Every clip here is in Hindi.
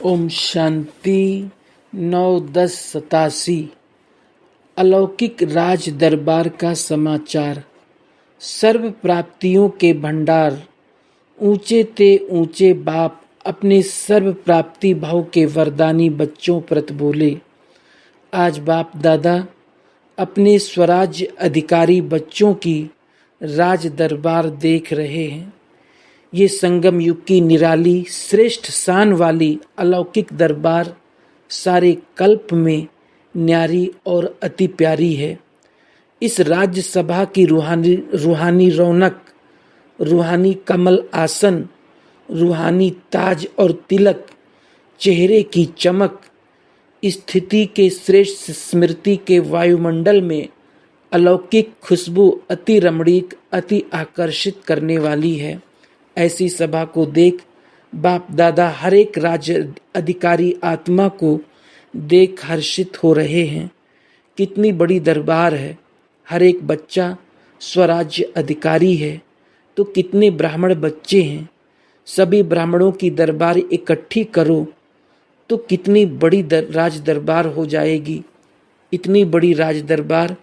ओम शांति। 9/10/87 अलौकिक राज दरबार का समाचार। सर्व प्राप्तियों के भंडार ऊंचे ते ऊंचे बाप अपने सर्व प्राप्ति भाव के वरदानी बच्चों प्रत बोले। आज बाप दादा अपने स्वराज्य अधिकारी बच्चों की राज दरबार देख रहे हैं। ये संगम युग की निराली श्रेष्ठ शान वाली अलौकिक दरबार सारे कल्प में न्यारी और अति प्यारी है। इस राज्य सभा की रूहानी रौनक, रूहानी कमल आसन, रूहानी ताज और तिलक, चेहरे की चमक, स्थिति के श्रेष्ठ स्मृति के वायुमंडल में अलौकिक खुशबू अति रमणीक, अति आकर्षित करने वाली है। ऐसी सभा को देख बाप दादा हर एक राज्य अधिकारी आत्मा को देख हर्षित हो रहे हैं। कितनी बड़ी दरबार है। हर एक बच्चा स्वराज्य अधिकारी है तो कितने ब्राह्मण बच्चे हैं। सभी ब्राह्मणों की दरबार इकट्ठी करो तो कितनी बड़ी राज दरबार हो जाएगी। इतनी बड़ी राज दरबार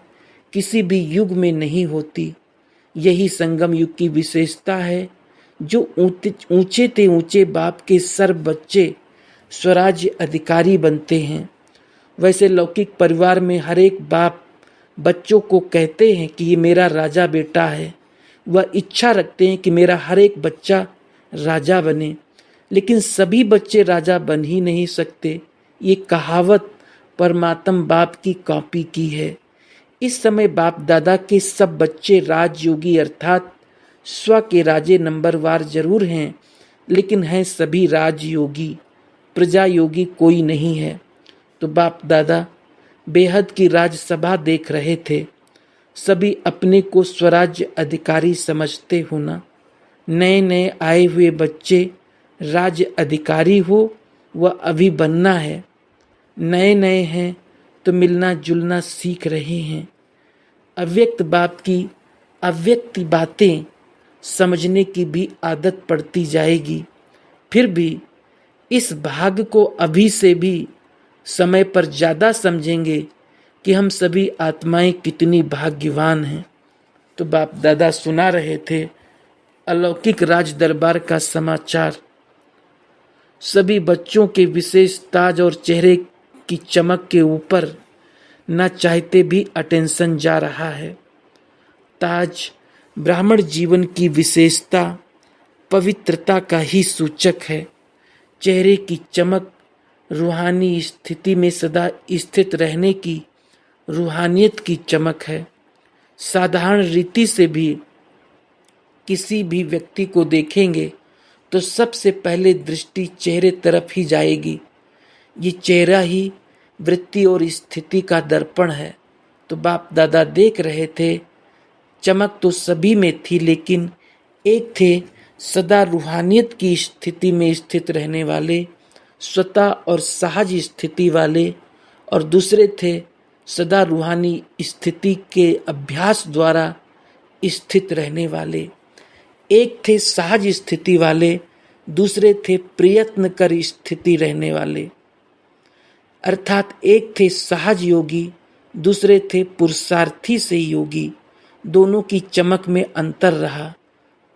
किसी भी युग में नहीं होती। यही संगम युग की विशेषता है जो ऊंचे ते ऊंचे बाप के सर्व बच्चे स्वराज्य अधिकारी बनते हैं। वैसे लौकिक परिवार में हर एक बाप बच्चों को कहते हैं कि ये मेरा राजा बेटा है। वह इच्छा रखते हैं कि मेरा हर एक बच्चा राजा बने, लेकिन सभी बच्चे राजा बन ही नहीं सकते। ये कहावत परमात्म बाप की कॉपी की है। इस समय बाप दादा के सब बच्चे राजयोगी अर्थात स्व के राजे नंबरवार जरूर हैं, लेकिन हैं सभी राजयोगी। प्रजा योगी कोई नहीं है। तो बाप दादा बेहद की राजसभा देख रहे थे। सभी अपने को स्वराज्य अधिकारी समझते हो ना। नए नए आए हुए बच्चे राज्य अधिकारी हो वह अभी बनना है। नए नए हैं तो मिलना जुलना सीख रहे हैं। अव्यक्त बाप की अव्यक्त बातें समझने की भी आदत पड़ती जाएगी। फिर भी इस भाग को अभी से भी समय पर ज़्यादा समझेंगे कि हम सभी आत्माएं कितनी भाग्यवान हैं। तो बाप दादा सुना रहे थे अलौकिक राज दरबार का समाचार। सभी बच्चों के विशेष ताज और चेहरे की चमक के ऊपर न चाहते भी अटेंशन जा रहा है। ताज ब्राह्मण जीवन की विशेषता, पवित्रता का ही सूचक है। चेहरे की चमक रूहानी स्थिति में सदा स्थित रहने की रूहानियत की चमक है। साधारण रीति से भी किसी भी व्यक्ति को देखेंगे तो सबसे पहले दृष्टि चेहरे तरफ ही जाएगी। ये चेहरा ही वृत्ति और स्थिति का दर्पण है। तो बाप दादा देख रहे थे चमक तो सभी में थी, लेकिन एक थे सदा रूहानियत की स्थिति में स्थित रहने वाले, स्वतः और सहज स्थिति वाले, और दूसरे थे सदा रूहानी स्थिति के अभ्यास द्वारा स्थित रहने वाले। एक थे सहज स्थिति वाले, दूसरे थे प्रयत्न कर स्थिति रहने वाले। अर्थात एक थे सहज योगी, दूसरे थे पुरुषार्थी से योगी। दोनों की चमक में अंतर रहा।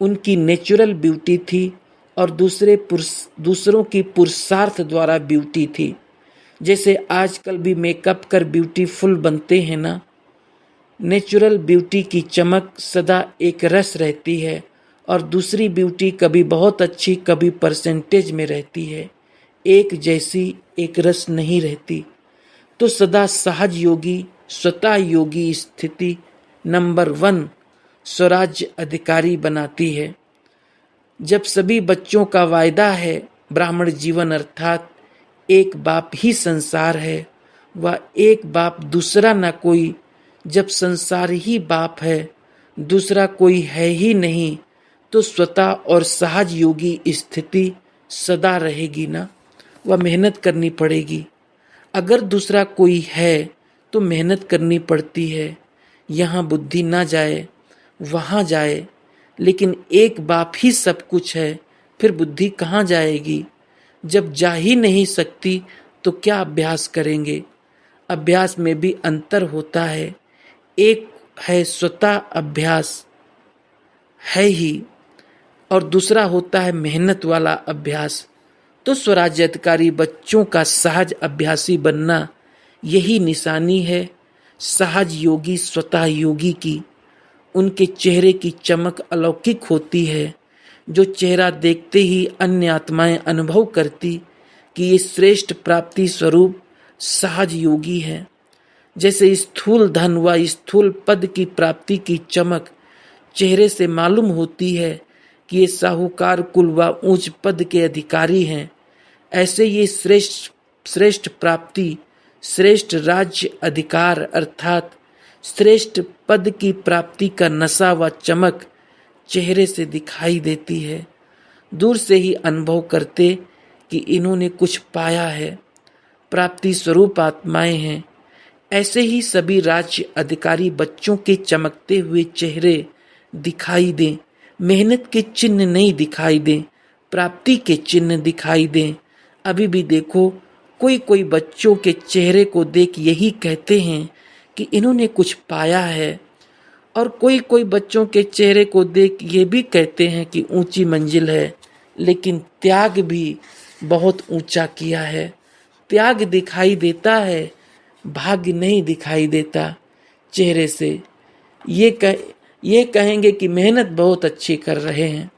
उनकी नेचुरल ब्यूटी थी और दूसरों की पुरुषार्थ द्वारा ब्यूटी थी। जैसे आजकल भी मेकअप कर ब्यूटीफुल बनते हैं ना। नेचुरल ब्यूटी की चमक सदा एक रस रहती है और दूसरी ब्यूटी कभी बहुत अच्छी कभी परसेंटेज में रहती है। एक जैसी एक रस नहीं रहती। तो सदा सहज योगी, स्वतः योगी स्थिति नंबर 1 स्वराज्य अधिकारी बनाती है। जब सभी बच्चों का वायदा है ब्राह्मण जीवन अर्थात एक बाप ही संसार है, वह एक बाप दूसरा न कोई। जब संसार ही बाप है, दूसरा कोई है ही नहीं, तो स्वतः और सहज योगी स्थिति सदा रहेगी ना। वह मेहनत करनी पड़ेगी। अगर दूसरा कोई है तो मेहनत करनी पड़ती है। यहाँ बुद्धि ना जाए वहाँ जाए, लेकिन एक बाप ही सब कुछ है, फिर बुद्धि कहाँ जाएगी। जब जा ही नहीं सकती तो क्या अभ्यास करेंगे। अभ्यास में भी अंतर होता है। एक है स्वतः अभ्यास है ही, और दूसरा होता है मेहनत वाला अभ्यास। तो स्वराज्याधिकारी बच्चों का सहज अभ्यासी बनना यही निशानी है सहज योगी स्वतः योगी की। उनके चेहरे की चमक अलौकिक होती है, जो चेहरा देखते ही अन्य आत्माएं अनुभव करती कि ये श्रेष्ठ प्राप्ति स्वरूप सहज योगी है। जैसे स्थूल धन व स्थूल पद की प्राप्ति की चमक चेहरे से मालूम होती है कि ये साहूकार कुल व ऊंच पद के अधिकारी हैं, ऐसे ये श्रेष्ठ प्राप्ति, श्रेष्ठ राज्य अधिकार अर्थात श्रेष्ठ पद की प्राप्ति का नशा व चमक चेहरे से दिखाई देती है। दूर से ही अनुभव करते कि इन्होंने कुछ पाया है, प्राप्ति स्वरूप आत्माएं हैं। ऐसे ही सभी राज्य अधिकारी बच्चों के चमकते हुए चेहरे दिखाई दें, मेहनत के चिन्ह नहीं दिखाई दें, प्राप्ति के चिन्ह दिखाई दें। अभी भी देखो, कोई कोई बच्चों के चेहरे को देख यही कहते हैं कि इन्होंने कुछ पाया है, और कोई कोई बच्चों के चेहरे को देख ये भी कहते हैं कि ऊंची मंजिल है, लेकिन त्याग भी बहुत ऊंचा किया है। त्याग दिखाई देता है, भाग्य नहीं दिखाई देता चेहरे से। ये कहेंगे कि मेहनत बहुत अच्छी कर रहे हैं।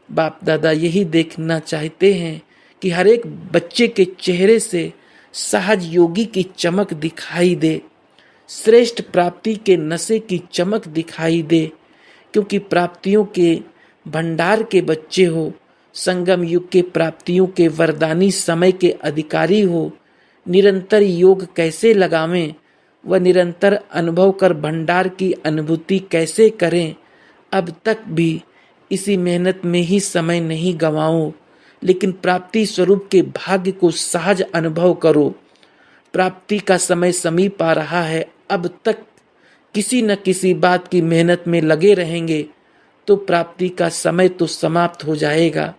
बाप दादा यही देखना चाहते हैं कि हर एक बच्चे के चेहरे से सहज योगी की चमक दिखाई दे, श्रेष्ठ प्राप्ति के नशे की चमक दिखाई दे, क्योंकि प्राप्तियों के भंडार के बच्चे हो, संगम युग के प्राप्तियों के वरदानी समय के अधिकारी हो। निरंतर योग कैसे लगावें व निरंतर अनुभव कर भंडार की अनुभूति कैसे करें। अब तक भी इसी मेहनत में ही समय नहीं गंवाओ, लेकिन प्राप्ति स्वरूप के भाग्य को सहज अनुभव करो। प्राप्ति का समय समीप आ रहा है। अब तक किसी न किसी बात की मेहनत में लगे रहेंगे तो प्राप्ति का समय तो समाप्त हो जाएगा।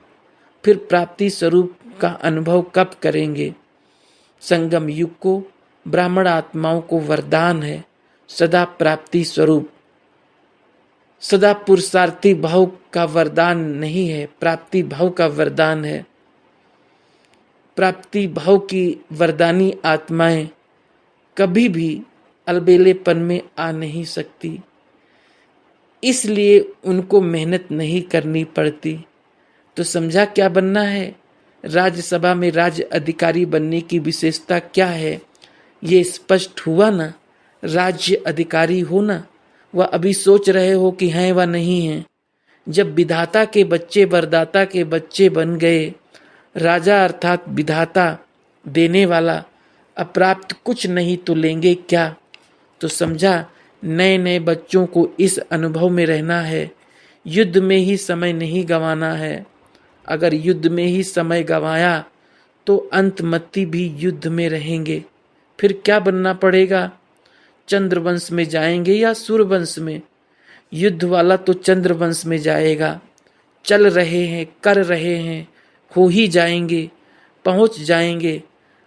फिर प्राप्ति स्वरूप का अनुभव कब करेंगे। संगम युग को ब्राह्मण आत्माओं को वरदान है सदा प्राप्ति स्वरूप। सदा पुरुषार्थी भाव का वरदान नहीं है, प्राप्ति भाव का वरदान है। प्राप्ति भाव की वरदानी आत्माएं कभी भी अलबेलेपन में आ नहीं सकती, इसलिए उनको मेहनत नहीं करनी पड़ती। तो समझा क्या बनना है। राज्यसभा में राज्य अधिकारी बनने की विशेषता क्या है, ये स्पष्ट हुआ ना। राज्य अधिकारी होना, वह अभी सोच रहे हो कि हैं व नहीं हैं। जब विधाता के बच्चे वरदाता के बच्चे बन गए, राजा अर्थात विधाता देने वाला, अप्राप्त कुछ नहीं तो लेंगे क्या। तो समझा, नए नए बच्चों को इस अनुभव में रहना है, युद्ध में ही समय नहीं गंवाना है। अगर युद्ध में ही समय गंवाया तो अंतमति भी युद्ध में रहेंगे। फिर क्या बनना पड़ेगा, चंद्रवंश में जाएंगे या सूर्यवंश में। युद्ध वाला तो चंद्रवंश में जाएगा। चल रहे हैं, कर रहे हैं, हो ही जाएंगे, पहुंच जाएंगे।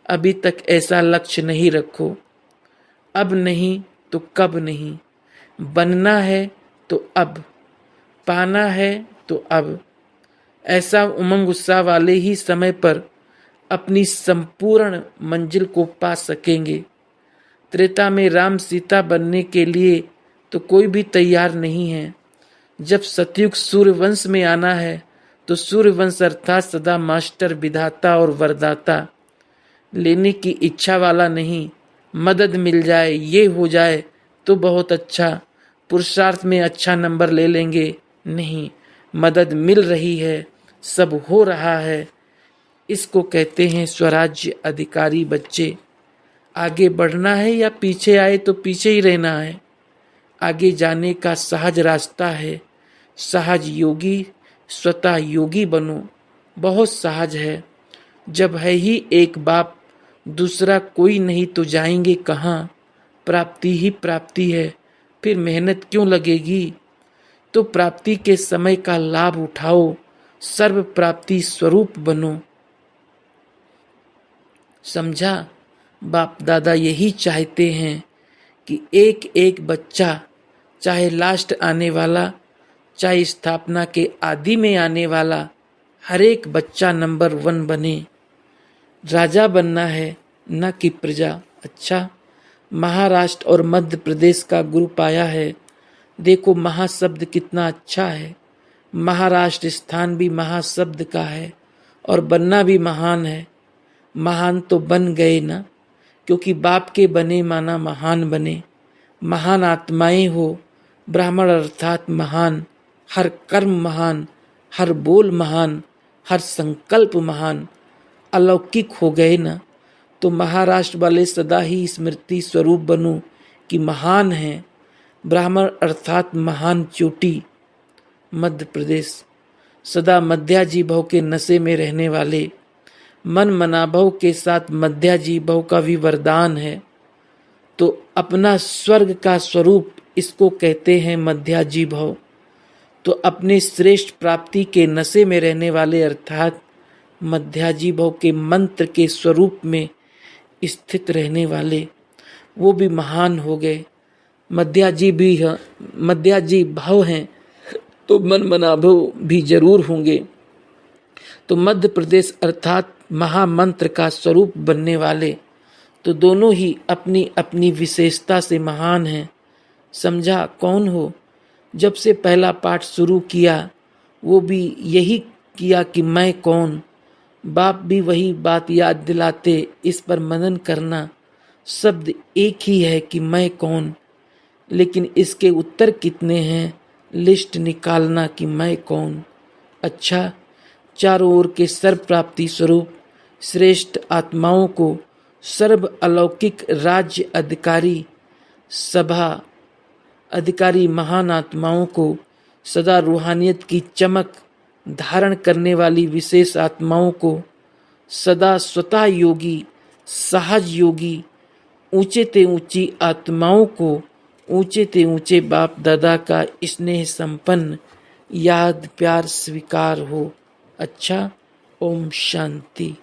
अभी तक ऐसा लक्ष्य नहीं रखो। अब नहीं तो कब नहीं, बनना है तो अब, पाना है तो अब। ऐसा उमंग उत्साह वाले ही समय पर अपनी संपूर्ण मंजिल को पा सकेंगे। त्रेता में राम सीता बनने के लिए तो कोई भी तैयार नहीं है। जब सतयुग सूर्यवंश में आना है तो सूर्यवंश अर्थात सदा मास्टर विधाता और वरदाता, लेने की इच्छा वाला नहीं। मदद मिल जाए, ये हो जाए तो बहुत अच्छा, पुरुषार्थ में अच्छा नंबर ले लेंगे, नहीं, मदद मिल रही है, सब हो रहा है। इसको कहते हैं स्वराज्य अधिकारी बच्चे। आगे बढ़ना है या पीछे आए तो पीछे ही रहना है। आगे जाने का सहज रास्ता है। सहज योगी स्वतः योगी बनो, बहुत सहज है। जब है ही एक बाप, दूसरा कोई नहीं तो जाएंगे कहाँ। प्राप्ति ही प्राप्ति है, फिर मेहनत क्यों लगेगी। तो प्राप्ति के समय का लाभ उठाओ, सर्व प्राप्ति स्वरूप बनो। समझा? बाप दादा यही चाहते हैं कि एक एक बच्चा, चाहे लास्ट आने वाला, चाहे स्थापना के आदि में आने वाला, हर एक बच्चा नंबर 1 बने। राजा बनना है, न कि प्रजा। अच्छा, महाराष्ट्र और मध्य प्रदेश का ग्रुप आया है। देखो महाशब्द कितना अच्छा है। महाराष्ट्र स्थान भी महाशब्द का है और बनना भी महान है। महान तो बन गए ना, क्योंकि बाप के बने माना महान बने। महान आत्माएं हो, ब्राह्मण अर्थात महान, हर कर्म महान, हर बोल महान, हर संकल्प महान, अलौकिक हो गए ना। तो महाराष्ट्र वाले सदा ही स्मृति स्वरूप बनो कि महान है। ब्राह्मण अर्थात महान चोटी। मध्य प्रदेश सदा मध्याजी भव के नशे में रहने वाले, मन मनाभव के साथ मध्याजी भव का भी वरदान है। तो अपना स्वर्ग का स्वरूप इसको कहते हैं मध्याजी भव। तो अपने श्रेष्ठ प्राप्ति के नशे में रहने वाले अर्थात मध्याजी भव के मंत्र के स्वरूप में स्थित रहने वाले, वो भी महान हो गए। मध्याजी भव हैं तो मन मनाभव भी जरूर होंगे। तो मध्य प्रदेश अर्थात महामंत्र का स्वरूप बनने वाले, तो दोनों ही अपनी अपनी विशेषता से महान हैं। समझा कौन हो? जब से पहला पाठ शुरू किया वो भी यही किया कि मैं कौन। बाप भी वही बात याद दिलाते, इस पर मनन करना। शब्द एक ही है कि मैं कौन, लेकिन इसके उत्तर कितने हैं, लिस्ट निकालना कि मैं कौन। अच्छा, चारों ओर के सर्व प्राप्ति स्वरूप श्रेष्ठ आत्माओं को, सर्व अलौकिक राज्य अधिकारी, सभा अधिकारी महान आत्माओं को, सदा रूहानियत की चमक धारण करने वाली विशेष आत्माओं को, सदा स्वतः योगी, सहज योगी, ऊंचे ते ऊंची आत्माओं को, ऊंचे ते ऊंचे बाप दादा का स्नेह संपन्न याद प्यार स्वीकार हो। अच्छा, ओम शांति।